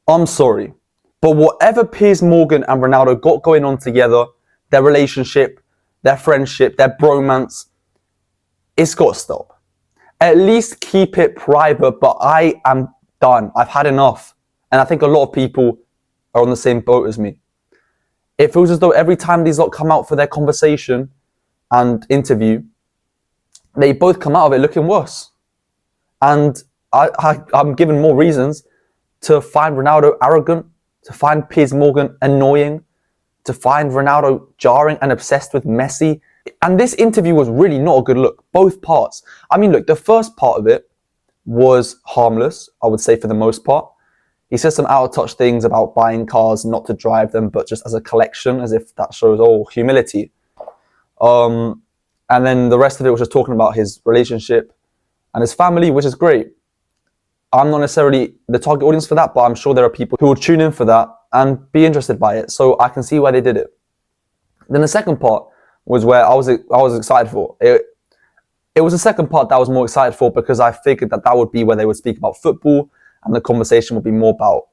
I'm sorry, but whatever Piers Morgan and Ronaldo got going on together, their relationship, their friendship, their bromance, it's got to stop. At least keep it private, but I am done. I've had enough. And I think a lot of people are on the same boat as me. It feels as though every time these lot come out for their conversation and interview, they both come out of it looking worse. And I'm given more reasons to find Ronaldo arrogant, to find Piers Morgan annoying, to find Ronaldo jarring and obsessed with Messi. And this interview was really not a good look, both parts. I mean, look, the first part of it was harmless, I would say, for the most part. He says some out-of-touch things about buying cars, not to drive them, but just as a collection, as if that shows, humility. And then the rest of it was just talking about his relationship and his family, which is great. I'm not necessarily the target audience for that, but I'm sure there are people who will tune in for that and be interested by it. So I can see why they did it. Then the second part was where I was excited for. It was the second part that I was more excited for because I figured that would be where they would speak about football and the conversation would be more about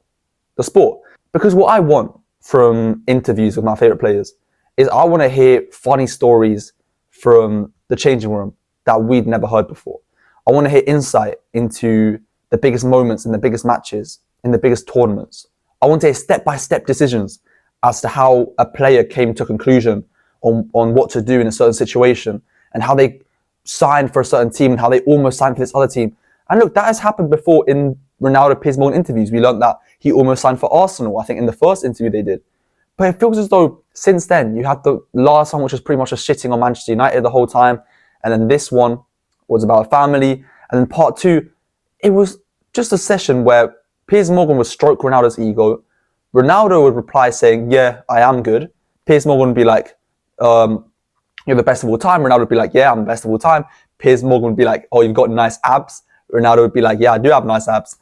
the sport. Because what I want from interviews with my favourite players is I want to hear funny stories from the changing room that we'd never heard before. I want to hear insight into the biggest moments in the biggest matches, in the biggest tournaments. I want to hear step-by-step decisions as to how a player came to a conclusion on what to do in a certain situation and how they signed for a certain team and how they almost signed for this other team. And look, that has happened before in Ronaldo Piers Morgan interviews. We learned that he almost signed for Arsenal, I think, in the first interview they did. But it feels as though since then, you had the last one, which was pretty much just shitting on Manchester United the whole time. And then this one was about a family. And then part two, it was just a session where Piers Morgan would stroke Ronaldo's ego. Ronaldo would reply saying, yeah, I am good. Piers Morgan would be like, you're the best of all time. Ronaldo would be like, yeah, I'm the best of all time. Piers Morgan would be like, oh, you've got nice abs. Ronaldo would be like, yeah, I do have nice abs.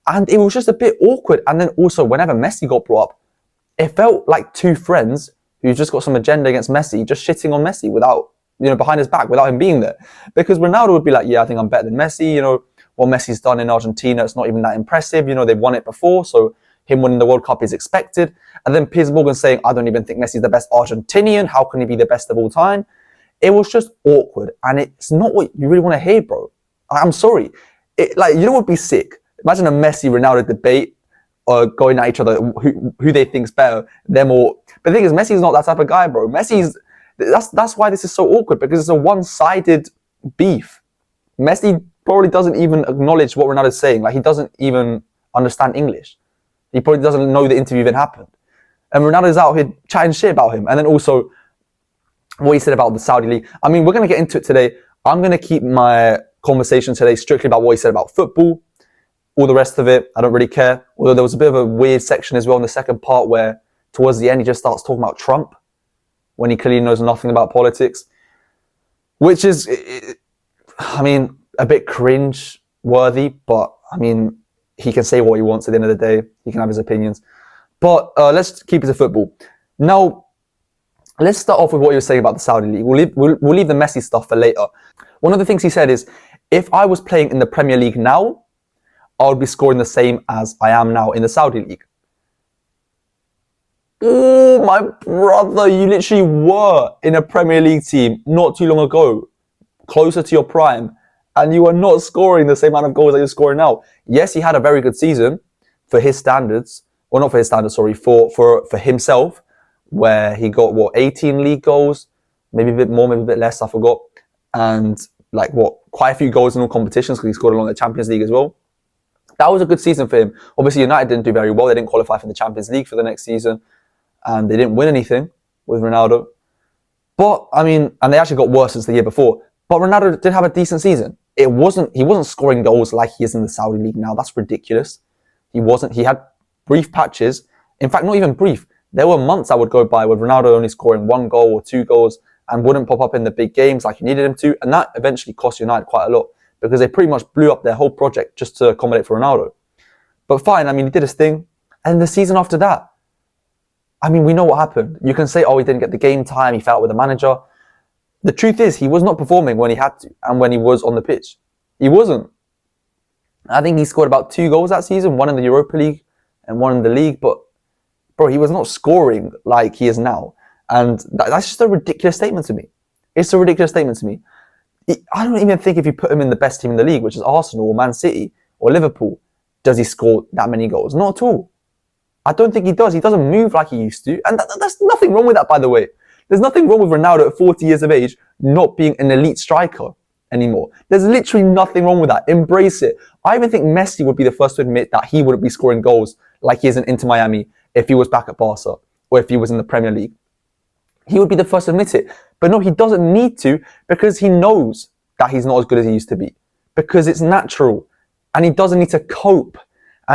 And it was just a bit awkward. And then also, whenever Messi got brought up, it felt like two friends who just got some agenda against Messi, just shitting on Messi without, behind his back, without him being there. Because Ronaldo would be like, yeah, I think I'm better than Messi. What Messi's done in Argentina, it's not even that impressive. They've won it before, so him winning the World Cup is expected. And then Piers Morgan saying, I don't even think Messi's the best Argentinian. How can he be the best of all time? It was just awkward. And it's not what you really want to hear, bro. I'm sorry. What would be sick? Imagine a Messi-Ronaldo debate going at each other, who they think's better, them or... But the thing is, Messi's not that type of guy, bro. That's why this is so awkward, because it's a one-sided beef. Messi probably doesn't even acknowledge what Ronaldo's saying. He doesn't even understand English. He probably doesn't know the interview even happened. And Ronaldo's out here chatting shit about him. And then also, what he said about the Saudi League. I mean, we're going to get into it today. I'm going to keep my conversation today strictly about what he said about football. All the rest of it, I don't really care. Although there was a bit of a weird section as well in the second part where towards the end he just starts talking about Trump when he clearly knows nothing about politics. Which is, a bit cringe-worthy, but, he can say what he wants at the end of the day. He can have his opinions. But let's keep it to football. Now, let's start off with what you were saying about the Saudi League. We'll leave the Messi stuff for later. One of the things he said is, if I was playing in the Premier League now, I would be scoring the same as I am now in the Saudi League. Oh, my brother, you literally were in a Premier League team not too long ago, closer to your prime, and you are not scoring the same amount of goals that you're scoring now. Yes, he had a very good season for his standards, or not for his standards, sorry, for himself, where he got, 18 league goals, maybe a bit more, maybe a bit less, I forgot, and quite a few goals in all competitions because he scored along the Champions League as well. That was a good season for him. Obviously, United didn't do very well. They didn't qualify for the Champions League for the next season, and they didn't win anything with Ronaldo. But, and they actually got worse since the year before. But Ronaldo did have a decent season. He wasn't scoring goals like he is in the Saudi League now. That's ridiculous. He wasn't. He had brief patches. In fact, not even brief. There were months that would go by with Ronaldo only scoring 1 goal or 2 goals and wouldn't pop up in the big games like he needed him to. And that eventually cost United quite a lot because they pretty much blew up their whole project just to accommodate for Ronaldo. But fine, he did his thing. And the season after that, we know what happened. You can say, he didn't get the game time, he fell out with the manager. The truth is, he was not performing when he had to and when he was on the pitch. He wasn't. I think he scored about 2 goals that season, 1 in the Europa League and one in the league, but bro, he was not scoring like he is now. And that's just a ridiculous statement to me. It's a ridiculous statement to me. I don't even think if you put him in the best team in the league, which is Arsenal or Man City or Liverpool, does he score that many goals? Not at all. I don't think he does. He doesn't move like he used to. And there's nothing wrong with that, by the way. There's nothing wrong with Ronaldo at 40 years of age not being an elite striker anymore. There's literally nothing wrong with that. Embrace it. I even think Messi would be the first to admit that he wouldn't be scoring goals like he is in Inter Miami if he was back at Barca or if he was in the Premier League. He would be the first to admit it. But no, he doesn't need to, because he knows that he's not as good as he used to be. Because it's natural. And he doesn't need to cope.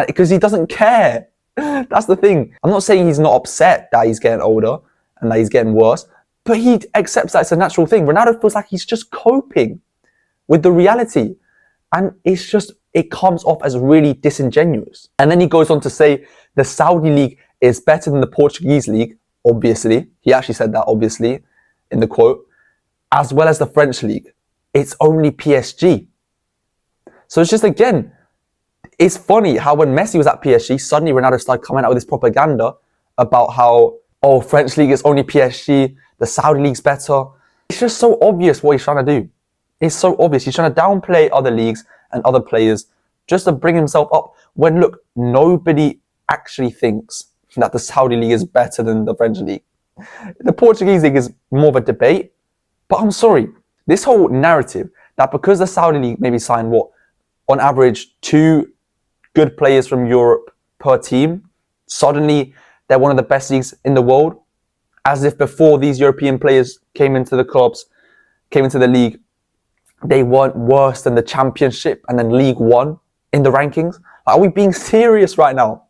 Because he doesn't care. That's the thing. I'm not saying he's not upset that he's getting older and that he's getting worse, but he accepts that it's a natural thing. Ronaldo feels like he's just coping with the reality. And it comes off as really disingenuous. And then he goes on to say the Saudi league is better than the Portuguese league, obviously. He actually said that, obviously, in the quote, as well as the French league. It's only PSG. So it's just, again, it's funny how when Messi was at PSG, suddenly Ronaldo started coming out with this propaganda about how, oh, French league is only PSG, the Saudi league's better. It's just so obvious what he's trying to do. It's so obvious. He's trying to downplay other leagues and other players just to bring himself up. When, look, nobody actually thinks that the Saudi league is better than the French league. The Portuguese league is more of a debate. But I'm sorry, this whole narrative that because the Saudi league maybe signed on average 2 good players from Europe per team, suddenly they're one of the best leagues in the world, as if before these European players came into the clubs, came into the league, they weren't worse than the Championship and then League One in the rankings. Are we being serious right now?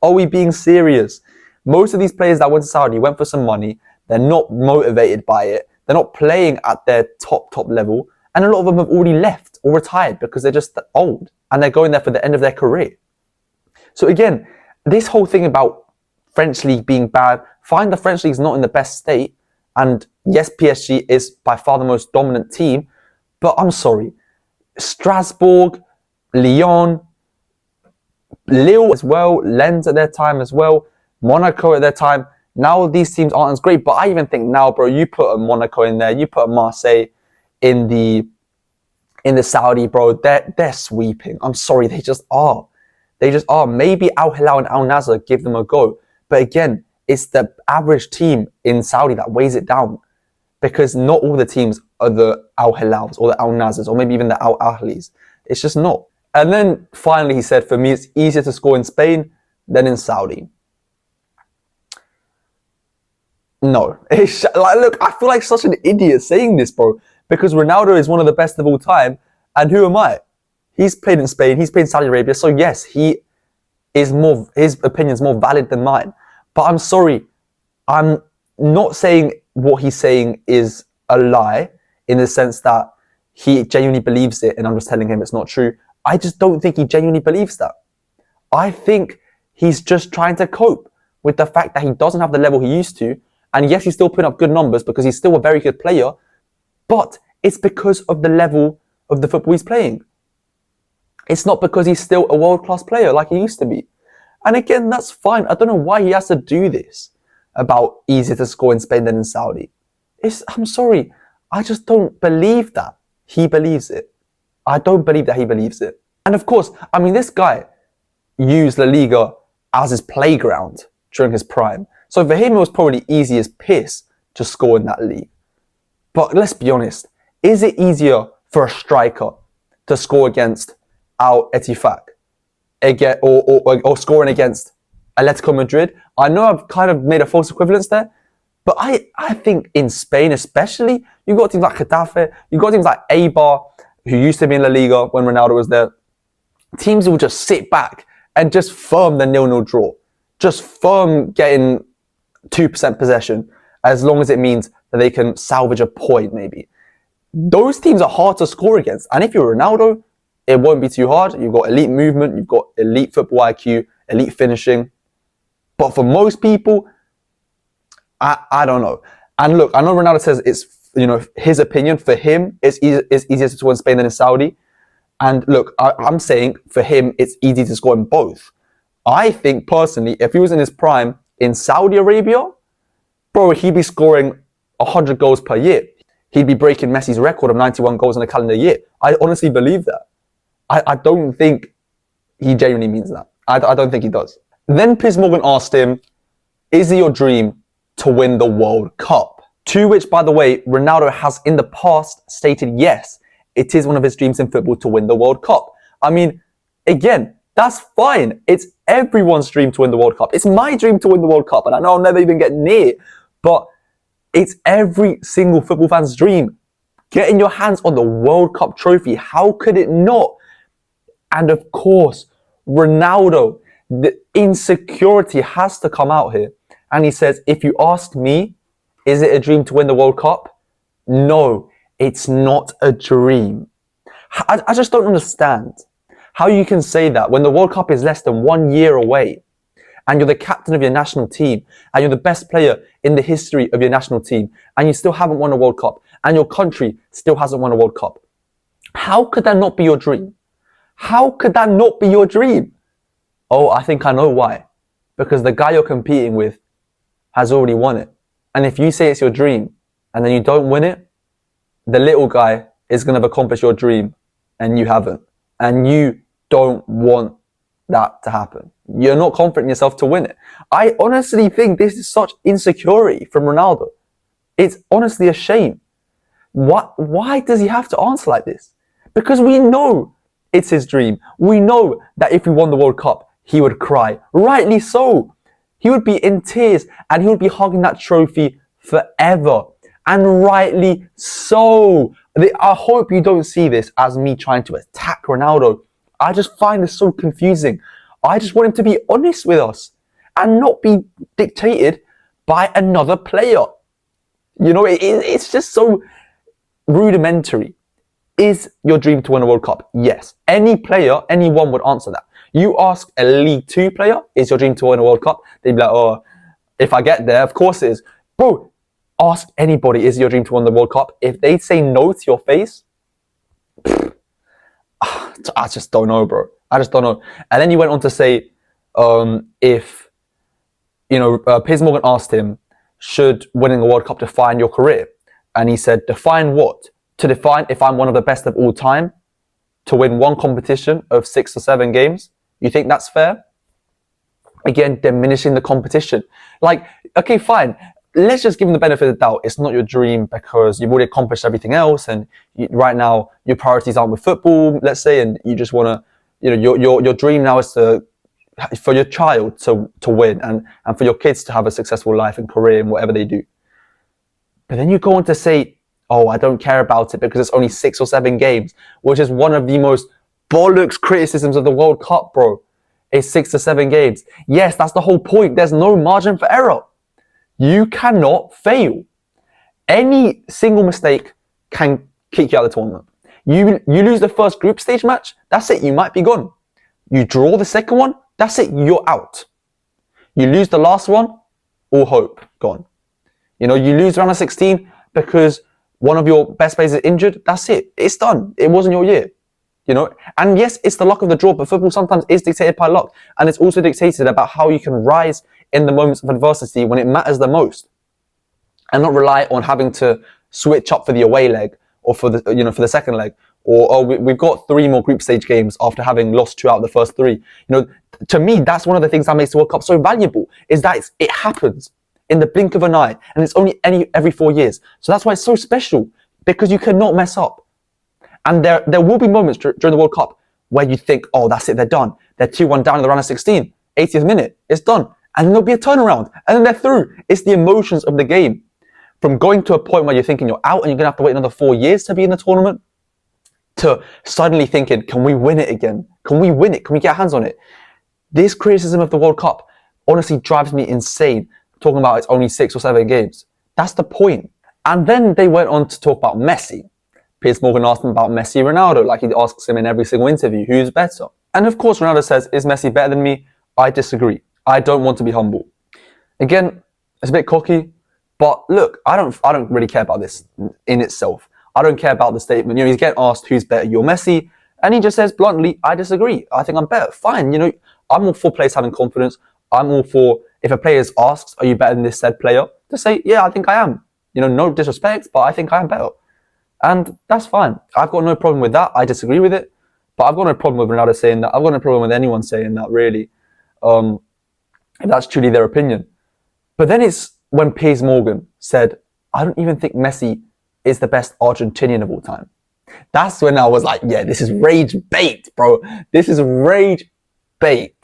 Are we being serious? Most of these players that went to Saudi went for some money. They're not motivated by it. They're not playing at their top level. And a lot of them have already left or retired because they're just old and they're going there for the end of their career. So again, this whole thing about French league being bad, fine, the French league's not in the best state. And yes, PSG is by far the most dominant team, but I'm sorry. Strasbourg, Lyon, Lille as well, Lens at their time as well, Monaco at their time. Now these teams aren't as great, but I even think now, bro, you put a Monaco in there, you put a Marseille in the Saudi, bro, they're sweeping. I'm sorry, they just are. They just are. Maybe Al Hilal and Al Nassr give them a go. But again, it's the average team in Saudi that weighs it down. Because not all the teams are the Al Hilals or the Al Nassrs or maybe even the Al Ahlis. It's just not. And then finally he said, for me, it's easier to score in Spain than in Saudi. No. Look, I feel like such an idiot saying this, bro. Because Ronaldo is one of the best of all time. And who am I? He's played in Spain. He's played in Saudi Arabia. So yes, his opinion is more valid than mine. But I'm sorry. I'm not saying what he's saying is a lie in the sense that he genuinely believes it and I'm just telling him it's not true. I just don't think he genuinely believes that. I think he's just trying to cope with the fact that he doesn't have the level he used to. And yes, he's still putting up good numbers because he's still a very good player, but it's because of the level of the football he's playing. It's not because he's still a world-class player like he used to be. And again, that's fine. I don't know why he has to do this about easier to score in Spain than in Saudi. I'm sorry. I just don't believe that he believes it. I don't believe that he believes it. And of course, I mean, this guy used La Liga as his playground during his prime. So for him, it was probably easy as piss to score in that league. But let's be honest. Is it easier for a striker to score against Al Ettifaq or scoring against Atletico Madrid? I know I've kind of made a false equivalence there, but I think in Spain especially, you've got teams like Getafe, you've got teams like Eibar, who used to be in La Liga when Ronaldo was there. Teams who will just sit back and just firm the 0-0 draw. Just firm getting 2% possession, as long as it means that they can salvage a point maybe. Those teams are hard to score against. And if you're Ronaldo, it won't be too hard. You've got elite movement, you've got elite football IQ, elite finishing. But for most people, I don't know. And look, I know Ronaldo says it's, his opinion. For him, it's easier to score in Spain than in Saudi. And look, I'm saying for him, it's easy to score in both. I think personally, if he was in his prime in Saudi Arabia, bro, he'd be scoring 100 goals per year. He'd be breaking Messi's record of 91 goals in a calendar year. I honestly believe that. I don't think he genuinely means that. I don't think he does. Then Piers Morgan asked him, is it your dream to win the World Cup? To which, by the way, Ronaldo has in the past stated yes, it is one of his dreams in football to win the World Cup. I mean, again, that's fine. It's everyone's dream to win the World Cup. It's my dream to win the World Cup, and I know I'll never even get near, but it's every single football fan's dream. Getting your hands on the World Cup trophy, how could it not? And of course, Ronaldo, the insecurity has to come out here. And he says, if you ask me, is it a dream to win the World Cup? No, it's not a dream. I just don't understand how you can say that when the World Cup is less than 1 year away and you're the captain of your national team and you're the best player in the history of your national team and you still haven't won a World Cup and your country still hasn't won a World Cup. How could that not be your dream? How could that not be your dream? Oh, I think I know why. Because the guy you're competing with has already won it. And if you say it's your dream and then you don't win it, the little guy is going to have accomplished your dream and you haven't. And you don't want that to happen. You're not confident in yourself to win it. I honestly think this is such insecurity from Ronaldo. It's honestly a shame. Why does he have to answer like this? Because we know it's his dream. We know that if he won the World Cup, he would cry. Rightly so. He would be in tears and he would be hugging that trophy forever. And rightly so. I hope you don't see this as me trying to attack Ronaldo. I just find this so confusing. I just want him to be honest with us and not be dictated by another player. You know, it's just so rudimentary. Is your dream to win a World Cup? Yes. Any player, anyone would answer that. You ask a League 2 player, is your dream to win a World Cup? They'd be like, oh, if I get there, of course it is. Bro, ask anybody, is your dream to win the World Cup? If they say no to your face, I just don't know, bro. I just don't know. And then he went on to say, if, Piers Morgan asked him, should winning a World Cup define your career? And he said, define what? To define if I'm one of the best of all time, to win one competition of 6 or 7 games. You think that's fair? Again, diminishing the competition. Like, okay, fine. Let's just give him the benefit of the doubt. It's not your dream because you've already accomplished everything else, and right now your priorities aren't with football, let's say, and you just want to, your dream now is for your child to win and for your kids to have a successful life and career in whatever they do. But then you go on to say, oh, I don't care about it because it's only 6 or 7 games, which is one of the most bollocks criticisms of the World Cup, bro. It's 6 to 7 games. Yes, that's the whole point. There's no margin for error. You cannot fail. Any single mistake can kick you out of the tournament. You lose the first group stage match, that's it, you might be gone. You draw the second one, that's it, you're out. You lose the last one, all hope, gone. You lose round of 16 because one of your best players is injured, that's it. It's done. It wasn't your year. And yes, it's the luck of the draw, but football sometimes is dictated by luck. And it's also dictated about how you can rise in the moments of adversity when it matters the most. And not rely on having to switch up for the away leg or for the second leg. Or we've got 3 more group stage games after having lost 2 out of the first 3. To me, that's one of the things that makes the World Cup so valuable, is that it happens in the blink of an eye, and it's only every 4 years. So that's why it's so special, because you cannot mess up. And there will be moments during the World Cup where you think, oh, that's it, they're done. They're 2-1 down in the round of 16, 80th minute, it's done. And then there'll be a turnaround, and then they're through. It's the emotions of the game. From going to a point where you're thinking you're out and you're going to have to wait another 4 years to be in the tournament, to suddenly thinking, can we win it again? Can we win it? Can we get our hands on it? This criticism of the World Cup honestly drives me insane, talking about it's only 6 or 7 games. That's the point. And then they went on to talk about Messi. Piers Morgan asked him about Messi and Ronaldo, like he asks him in every single interview, who's better? And of course, Ronaldo says, is Messi better than me? I disagree. I don't want to be humble. Again, it's a bit cocky, but look, I don't really care about this in itself. I don't care about the statement. He's getting asked who's better, you or Messi, and he just says bluntly, I disagree. I think I'm better. Fine, I'm all for players having confidence. I'm all for, if a player asks, are you better than this said player? To say, yeah, I think I am. No disrespect, but I think I am better. And that's fine. I've got no problem with that. I disagree with it. But I've got no problem with Ronaldo saying that. I've got no problem with anyone saying that, really. If that's truly their opinion. But then it's when Piers Morgan said, I don't even think Messi is the best Argentinian of all time. That's when I was like, yeah, this is rage bait, bro. This is rage bait.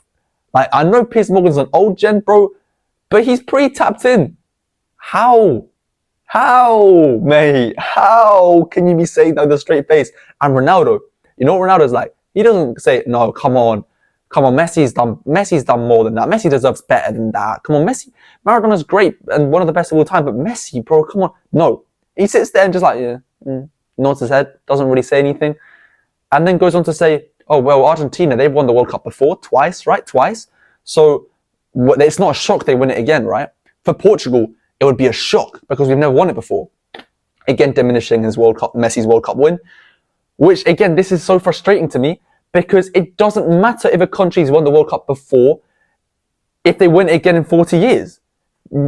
Like, I know Piers Morgan's an old gen, bro, but he's pretty tapped in. How, mate? How can you be saying that with a straight face? And Ronaldo, you know what Ronaldo's like? He doesn't say, no, come on, Messi's done more than that. Messi deserves better than that. Come on, Maradona's great and one of the best of all time, but Messi, bro, come on. No. He sits there and just like, nods his head, doesn't really say anything, and then goes on to say, oh, well, Argentina, they've won the World Cup before, twice. So it's not a shock they win it again, right? For Portugal, it would be a shock because we've never won it before. Again, diminishing his Messi's World Cup win, which, again, this is so frustrating to me because it doesn't matter if a country's won the World Cup before if they win it again in 40 years.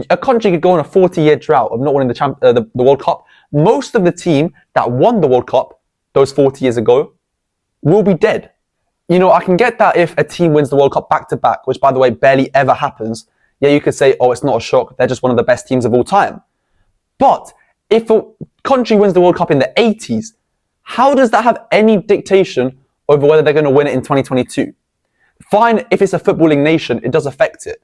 A country could go on a 40-year drought of not winning the World Cup. Most of the team that won the World Cup those 40 years ago will be dead. I can get that if a team wins the World Cup back-to-back, which, by the way, barely ever happens. Yeah, you could say, oh, it's not a shock. They're just one of the best teams of all time. But if a country wins the World Cup in the 80s, how does that have any dictation over whether they're going to win it in 2022? Fine, if it's a footballing nation, it does affect it.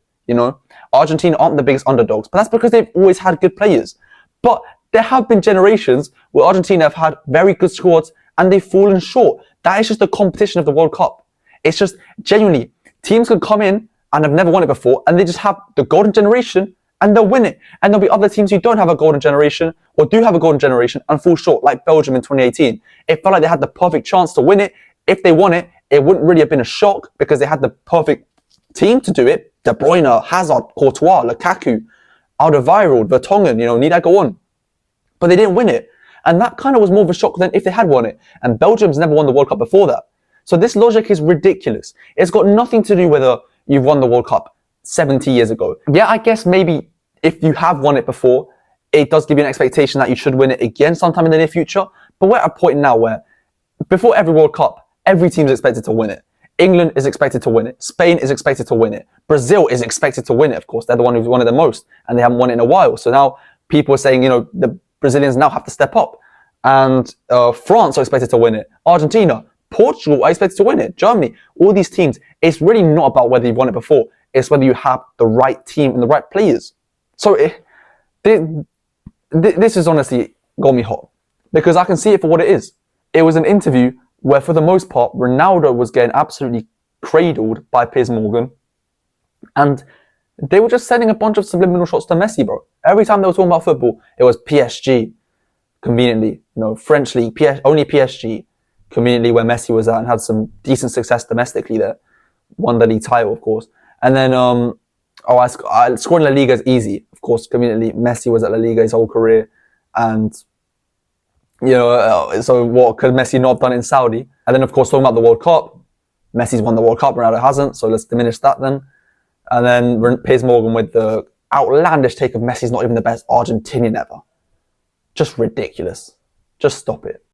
Argentina aren't the biggest underdogs, but that's because they've always had good players. But there have been generations where Argentina have had very good squads and they've fallen short. That is just the competition of the World Cup. It's just genuinely, teams could come in and have never won it before and they just have the golden generation and they'll win it. And there'll be other teams who don't have a golden generation or do have a golden generation and fall short, like Belgium in 2018. It felt like they had the perfect chance to win it. If they won it, it wouldn't really have been a shock because they had the perfect team to do it. De Bruyne, Hazard, Courtois, Lukaku, Alderweireld, Vertonghen, need I go on? But they didn't win it. And that kind of was more of a shock than if they had won it. And Belgium's never won the World Cup before that. So this logic is ridiculous. It's got nothing to do whether you've won the World Cup 70 years ago. Yeah, I guess maybe if you have won it before, it does give you an expectation that you should win it again sometime in the near future. But we're at a point now where before every World Cup, every team is expected to win it. England is expected to win it. Spain is expected to win it. Brazil is expected to win it, of course. They're the one who's won it the most, and they haven't won it in a while. So now people are saying, the Brazilians now have to step up. And France are expected to win it. Argentina, Portugal are expected to win it. Germany, all these teams. It's really not about whether you've won it before. It's whether you have the right team and the right players. So this has honestly got me hot because I can see it for what it is. It was an interview where, for the most part, Ronaldo was getting absolutely cradled by Piers Morgan. And they were just sending a bunch of subliminal shots to Messi, bro. Every time they were talking about football, it was PSG, conveniently. French league, only PSG, conveniently, where Messi was at and had some decent success domestically there. Won the league title, of course. And then, scoring La Liga is easy. Of course, conveniently, Messi was at La Liga his whole career. And so what could Messi not have done in Saudi? And then, of course, talking about the World Cup, Messi's won the World Cup, Ronaldo hasn't, so let's diminish that then. And then Piers Morgan with the outlandish take of Messi's not even the best Argentinian ever. Just ridiculous. Just stop it.